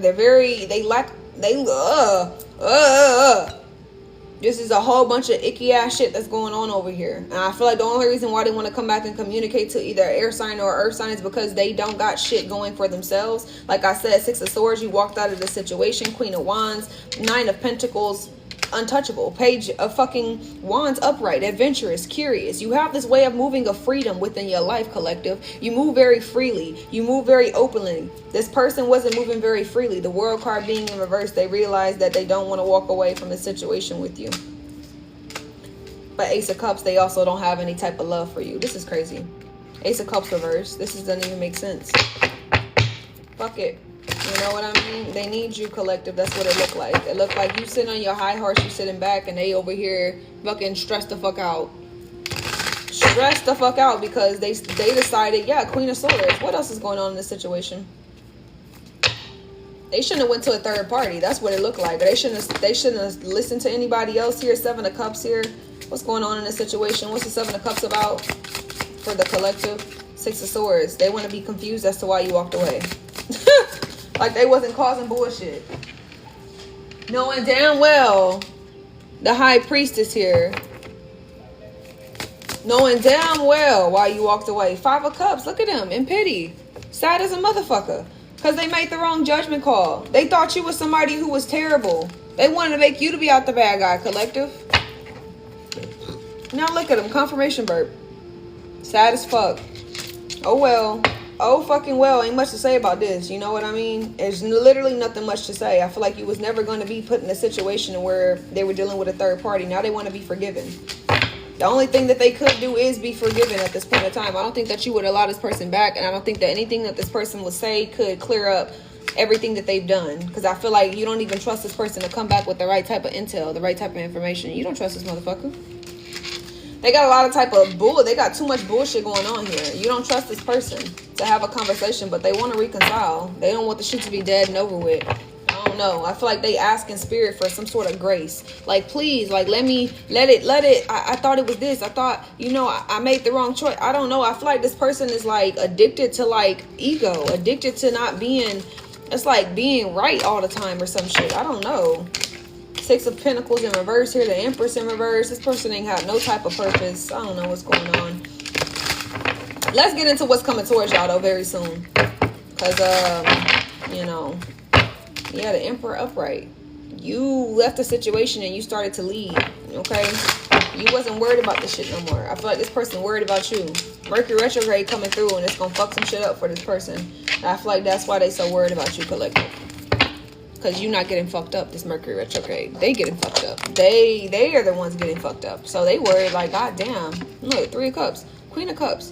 This is a whole bunch of icky ass shit that's going on over here. And I feel like the only reason why they want to come back and communicate to either air sign or earth sign is because they don't got shit going for themselves. Like I said, Six of Swords, you walked out of the situation. Queen of Wands, Nine of Pentacles. untouchable. Page of fucking Wands upright, adventurous, curious. You have this way of moving of freedom within your life, collective. You move very freely. You move very openly. This person wasn't moving very freely. The World card being in reverse, they realized that they don't want to walk away from the situation with you. But Ace of Cups, they also don't have any type of love for you. This is crazy. Ace of Cups reverse. This doesn't even make sense. Fuck it. You know what I mean? They need you, collective. That's what it looked like. It looked like you sitting on your high horse, you sitting back, and they over here fucking stressed the fuck out. Stressed the fuck out because they decided, yeah, Queen of Swords. What else is going on in this situation? They shouldn't have went to a third party. That's what it looked like. They shouldn't have listened to anybody else here. Seven of Cups here. What's going on in this situation? What's the Seven of Cups about for the collective? Six of Swords. They want to be confused as to why you walked away. Like they wasn't causing bullshit. Knowing damn well the High Priestess here. Knowing damn well why you walked away. Five of Cups. Look at him in pity. Sad as a motherfucker. Because they made the wrong judgment call. They thought you was somebody who was terrible. They wanted to make you to be out the bad guy, collective. Now look at him. Confirmation burp. Sad as fuck. Oh well. Oh fucking well. Ain't much to say about this. You know what I mean? There's literally nothing much to say. I feel like you was never going to be put in a situation where they were dealing with a third party. Now they want to be forgiven. The only thing that they could do is be forgiven at this point in time. I don't think that you would allow this person back. And I don't think that anything that this person would say could clear up everything that they've done. Because I feel like you don't even trust this person to come back with the right type of intel, the right type of information. You don't trust this motherfucker. They got a lot of type of bull. They got too much bullshit going on here. You don't trust this person to have a conversation, but they want to reconcile. They don't want the shit to be dead and over with. I don't know. I feel like they ask in spirit for some sort of grace. Like, please, like, let it. I thought it was this. I thought, you know, I made the wrong choice. I don't know. I feel like this person is like addicted to like ego, addicted to not being, it's like being right all the time or some shit. I don't know. Six of Pentacles in reverse here. The Empress in reverse. This person ain't got no type of purpose. I don't know what's going on. Let's get into what's coming towards y'all though very soon. Because, you know, yeah, the Emperor upright. You left the situation and you started to lead. Okay? You wasn't worried about this shit no more. I feel like this person worried about you. Mercury retrograde coming through and it's going to fuck some shit up for this person. And I feel like that's why they so worried about you, collective. Because you're not getting fucked up, this Mercury retrograde. They getting fucked up. They are the ones getting fucked up. So they worried like, God damn. Look, Three of Cups. Queen of Cups.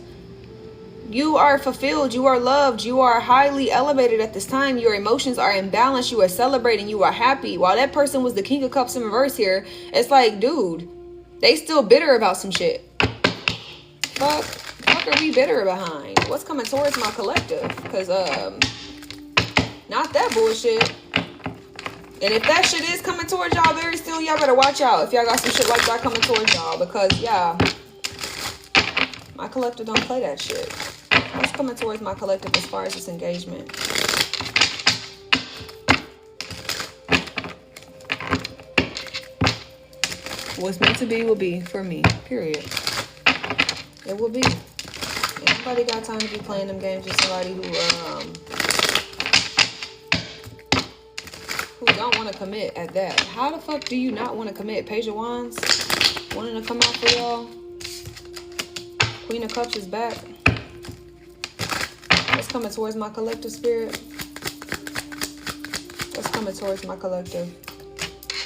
You are fulfilled. You are loved. You are highly elevated at this time. Your emotions are in balance. You are celebrating. You are happy. While that person was the King of Cups in reverse here, it's like, dude, they still bitter about some shit. Fuck are we bitter behind? What's coming towards my collective? Because, not that bullshit. And if that shit is coming towards y'all very soon, y'all better watch out. If y'all got some shit like that coming towards y'all. Because, yeah, my collective don't play that shit. What's coming towards my collective as far as this engagement? What's meant to be will be for me. Period. It will be. Nobody got time to be playing them games with somebody who don't want to commit at that. How the fuck do you not want to commit? Page of Wands wanting to come out for y'all. Queen of Cups is back. What's coming towards my collective, spirit? What's coming towards my collective?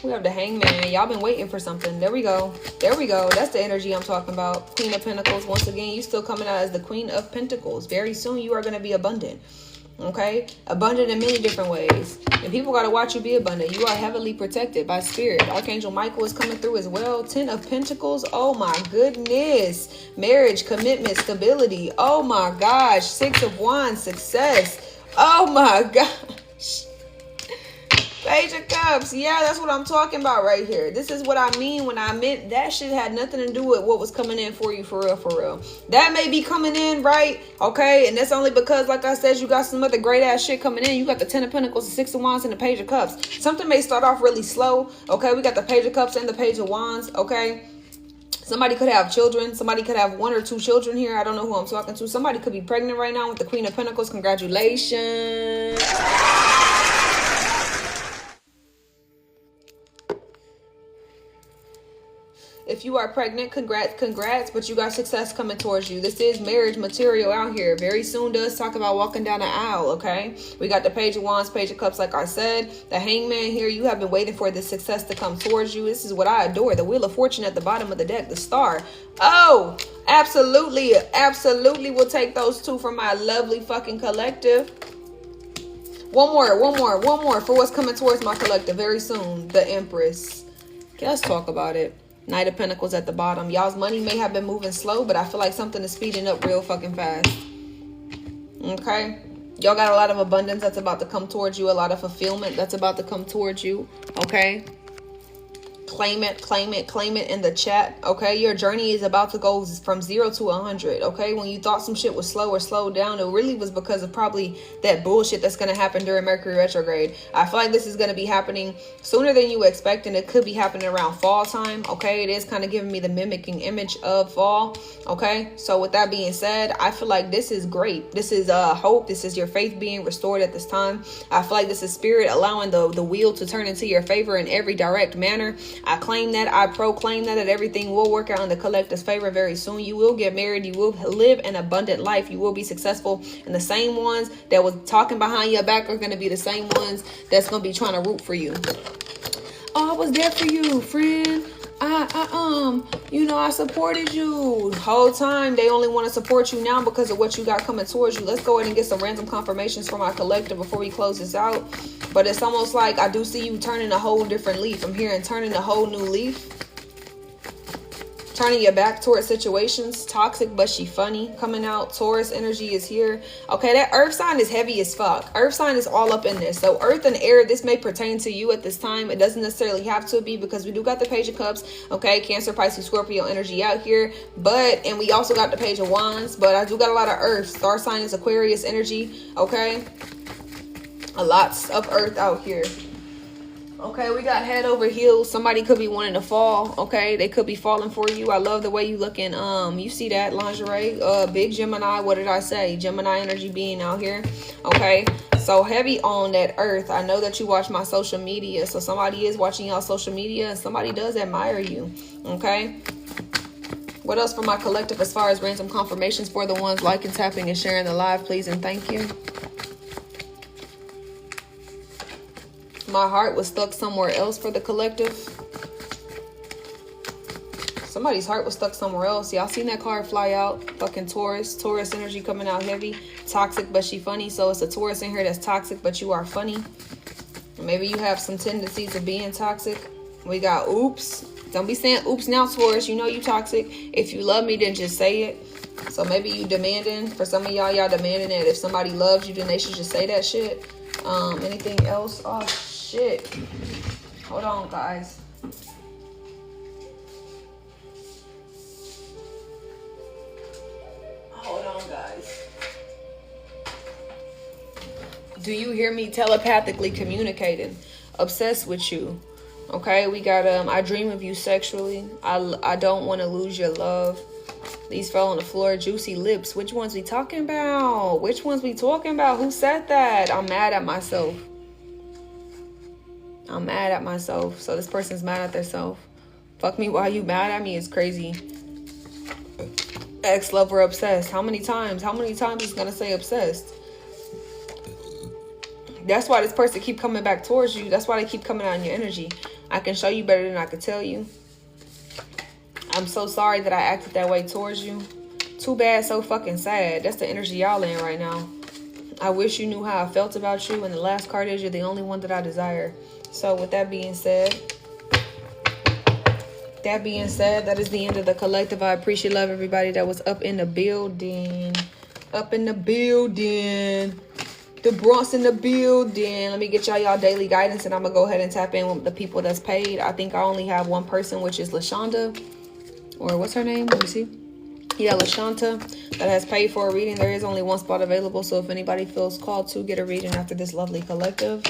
We have the Hangman. Y'all been waiting for something. There we go. There we go. That's the energy I'm talking about. Queen of Pentacles. Once again, you still coming out as the Queen of Pentacles. Very soon you are going to be abundant. Okay, abundant in many different ways, and people got to watch you be abundant. You are heavily protected by spirit. Archangel Michael is coming through as well. 10 of Pentacles. Oh my goodness. Marriage, commitment, stability. Oh my gosh. 6 of Wands. Success. Oh my gosh. Page of Cups. Yeah, that's what I'm talking about right here. This is what I mean when I meant that shit had nothing to do with what was coming in for you, for real, for real. That may be coming in, right? Okay, and that's only because, like I said, you got some other great ass shit coming in. You got the 10 of Pentacles, the 6 of Wands, and the Page of Cups. Something may start off really slow. Okay, we got the Page of Cups and the Page of Wands. Okay, somebody could have children. Somebody could have 1 or 2 children here. I don't know who I'm talking to. Somebody could be pregnant right now with the Queen of Pentacles. Congratulations. If you are pregnant, congrats, but you got success coming towards you. This is marriage material out here. Very soon does talk about walking down the aisle, okay? We got the Page of Wands, Page of Cups, like I said. The Hangman here, you have been waiting for this success to come towards you. This is what I adore. The Wheel of Fortune at the bottom of the deck, the Star. Oh, absolutely, absolutely will take those two from my lovely fucking collective. One more for what's coming towards my collective very soon. The Empress. Okay, let's talk about it. Knight of Pentacles at the bottom. Y'all's money may have been moving slow, but I feel like something is speeding up real fucking fast. Okay? Y'all got a lot of abundance that's about to come towards you. A lot of fulfillment that's about to come towards you. Okay? Claim it, claim it, claim it in the chat. Okay? Your journey is about to go from 0 to 100. Okay? When you thought some shit was slow or slowed down, it really was because of probably that bullshit that's going to happen during Mercury retrograde. I feel like this is going to be happening sooner than you expect, and it could be happening around fall time. Okay? It is kind of giving me the mimicking image of fall. Okay? So with that being said, I feel like this is great. This is hope. This is your faith being restored at this time. I feel like this is spirit allowing the wheel to turn into your favor in every direct manner. I claim that, I proclaim that everything will work out in the collective's favor very soon. You will get married. You will live an abundant life. You will be successful. And the same ones that was talking behind your back are going to be the same ones that's going to be trying to root for you. Oh, I was there for you, friend. I supported you the whole time. They only want to support you now because of what you got coming towards you. Let's go ahead and get some random confirmations from our collective before we close this out. But it's almost like I do see you turning a whole different leaf. I'm hearing turning a whole new leaf. Turning your back towards situations. Toxic, but she funny. Coming out. Taurus energy is here. Okay, that earth sign is heavy as fuck. Earth sign is all up in this. So earth and air, this may pertain to you at this time. It doesn't necessarily have to be, because we do got the Page of Cups. Okay, Cancer, Pisces, Scorpio energy out here. And we also got the Page of Wands. But I do got a lot of earth. Star sign is Aquarius energy. Okay. A lot of earth out here. Okay, we got head over heels. Somebody could be wanting to fall. Okay, they could be falling for you. I love the way you looking. You see that lingerie? Big Gemini. What did I say? Gemini energy being out here. Okay, so heavy on that earth. I know that you watch my social media, so somebody is watching y'all social media, and somebody does admire you. Okay. What else for my collective as far as random confirmations for the ones liking, tapping, and sharing the live, please and thank you. My heart was stuck somewhere else for the collective. Somebody's heart was stuck somewhere else. Y'all seen that card fly out? Fucking Taurus. Taurus energy coming out heavy. Toxic, but she funny. So it's a Taurus in here that's toxic, but you are funny. Maybe you have some tendencies of being toxic. We got oops. Don't be saying oops now, Taurus. You know you toxic. If you love me, then just say it. So maybe you demanding. For some of y'all demanding that if somebody loves you, then they should just say that shit. Anything else? Oh, shit. Hold on, guys. Hold on, guys. Do you hear me telepathically communicating? Obsessed with you. Okay, we got I dream of you sexually. I don't want to lose your love. These fell on the floor. Juicy lips. Which ones we talking about? Which ones we talking about? Who said that? I'm mad at myself. I'm mad at myself. So this person's mad at themselves. Fuck me while you mad at me is crazy. Ex-lover obsessed. How many times? How many times is gonna say obsessed? That's why this person keep coming back towards you. That's why they keep coming out in your energy. I can show you better than I can tell you. I'm so sorry that I acted that way towards you. Too bad, so fucking sad. That's the energy y'all in right now. I wish you knew how I felt about you. And the last card is you're the only one that I desire. So with that being said, that is the end of the collective. I appreciate love everybody that was up in the building. Up in the building. The Bronx in the building. Let me get y'all daily guidance, and I'm gonna go ahead and tap in with the people that's paid. I think I only have one person, which is LaShonda, or what's her name? Let me see. Yeah, LaShonda, that has paid for a reading. There is only one spot available, so if anybody feels called to get a reading after this lovely collective,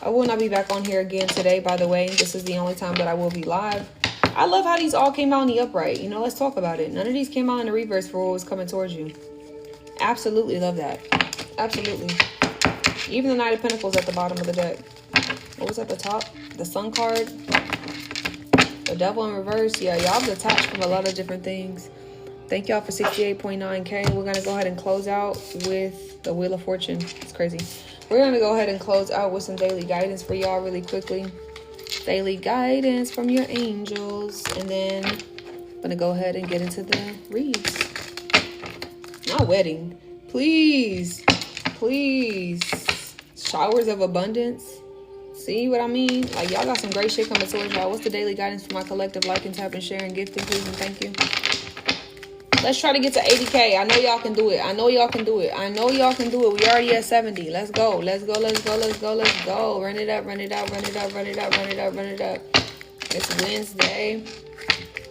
I will not be back on here again today, by the way. This is the only time that I will be live. I love how these all came out in the upright. You know, let's talk about it. None of these came out in the reverse for what was coming towards you. Absolutely love that. Absolutely. Even the Knight of Pentacles at the bottom of the deck. What was at the top? The Sun card. The Devil in reverse. Yeah, y'all detached from a lot of different things. Thank y'all for 68.9K. We're going to go ahead and close out with the Wheel of Fortune. It's crazy. We're going to go ahead and close out with some daily guidance for y'all really quickly. Daily guidance from your angels. And then I'm going to go ahead and get into the reads. Not wedding. Please. Please. Showers of abundance. See what I mean? Like, y'all got some great shit coming towards y'all. What's the daily guidance for my collective liking, tapping, sharing, gifting, please, and thank you? Let's try to get to 80K. I know y'all can do it. I know y'all can do it. I know y'all can do it. We already at 70. Let's go. Let's go. Let's go. Let's go. Let's go. Run it up. Run it up. Run it up. Run it up. Run it up. Run it up. It's Wednesday.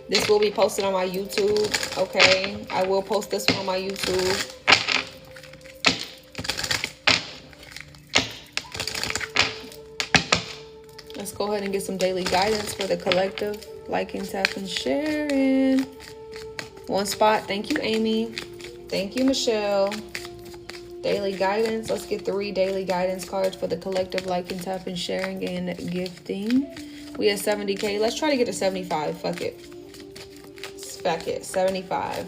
This will be posted on my YouTube. Okay. I will post this one on my YouTube. Let's go ahead and get some daily guidance for the collective. Liking, tapping, sharing. One spot. Thank you, Amy. Thank you, Michelle. Daily guidance. Let's get 3 daily guidance cards for the collective. Liking, tapping, sharing, and gifting. We have 70K. Let's try to get to 75. Fuck it. Fuck it. 75.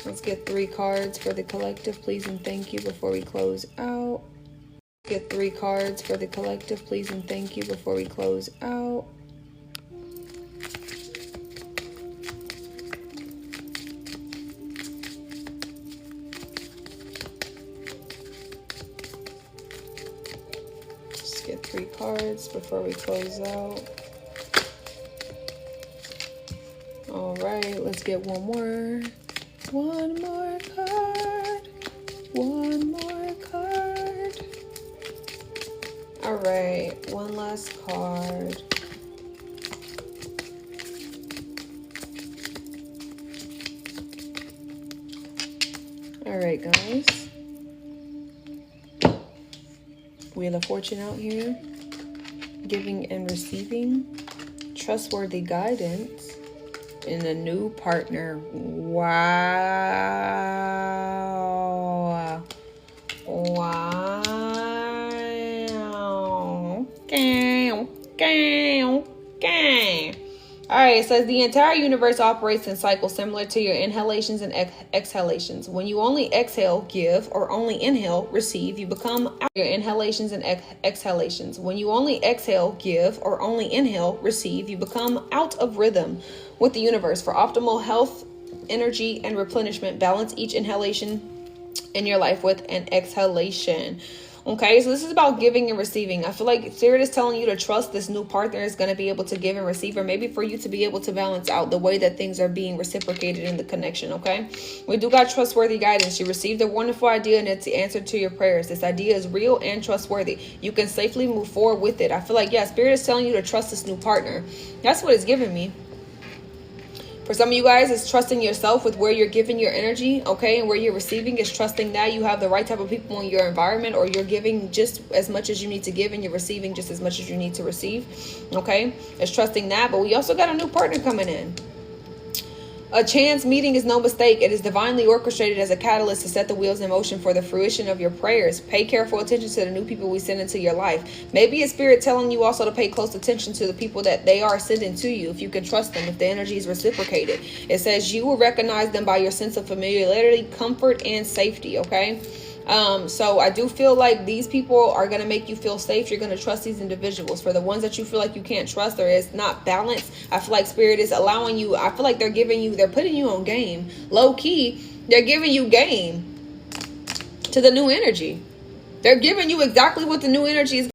Let's get 3 cards for the collective, please, and thank you before we close out. Get 3 cards for the collective, please, and thank you before we close out. Just get 3 cards before we close out. All right, let's get one more. One more card. One more card. All right, one last card. All right, guys. Wheel of Fortune out here. Giving and receiving. Trustworthy guidance. In a new partner. Wow. Wow. All right, it says the entire universe operates in cycles similar to your inhalations and exhalations. When you only exhale, give, or only inhale, receive, you become your inhalations and exhalations. When you only exhale, give, or only inhale, receive, you become out of rhythm with the universe. For optimal health, energy, and replenishment, balance each inhalation in your life with an exhalation. Okay, so this is about giving and receiving. I feel like Spirit is telling you to trust this new partner is going to be able to give and receive, or maybe for you to be able to balance out the way that things are being reciprocated in the connection, okay? We do got trustworthy guidance. You received a wonderful idea and it's the answer to your prayers. This idea is real and trustworthy. You can safely move forward with it. I feel like, yeah, Spirit is telling you to trust this new partner. That's what it's giving me. For some of you guys, it's trusting yourself with where you're giving your energy, okay? And where you're receiving is trusting that you have the right type of people in your environment, or you're giving just as much as you need to give and you're receiving just as much as you need to receive, okay? It's trusting that, but we also got a new partner coming in. A chance meeting is no mistake. It is divinely orchestrated as a catalyst to set the wheels in motion for the fruition of your prayers. Pay careful attention to the new people we send into your life. Maybe it's Spirit telling you also to pay close attention to the people that they are sending to you, if you can trust them, if the energy is reciprocated. It says you will recognize them by your sense of familiarity, comfort, and safety, okay? So I do feel like these people are going to make you feel safe. You're going to trust these individuals. For the ones that you feel like you can't trust or is not balanced, I feel like Spirit is allowing you, I feel like they're putting you on game. Low key, they're giving you game to the new energy. They're giving you exactly what the new energy is